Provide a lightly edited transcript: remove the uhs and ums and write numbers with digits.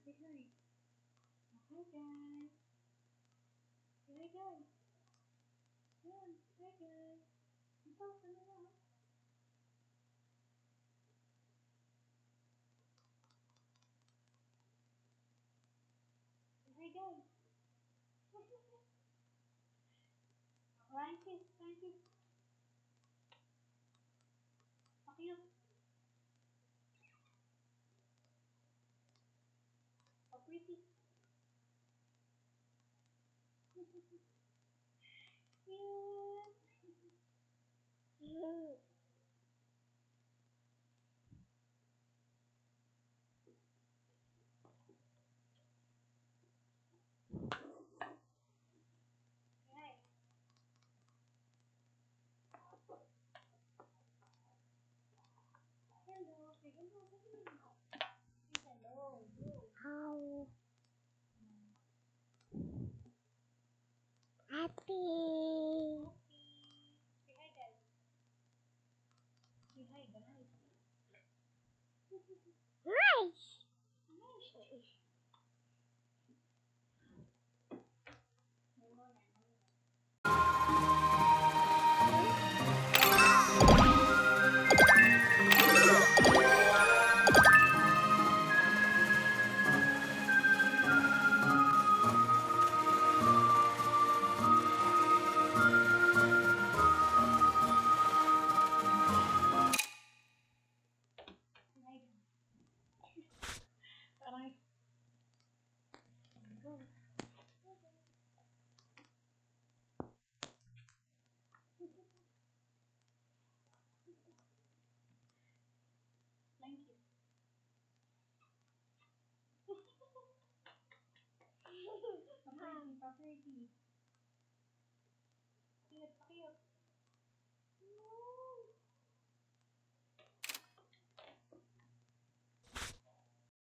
Say hi. Hi guys. Say hi guys. Yan. Hi guys. Ito, ano na? Say hi guys. Flying kiss. Flying kiss. Pakiyot. Pretty. Cute. Say hi. Hello. Say hello. Say hello. Go. How happy. Happy. Say hi guys. Say hi guys. Nice. Nice. Memo na. Say hi. Parang go. Thank you. Papriti, papriti. Pakiyot, pakiyot.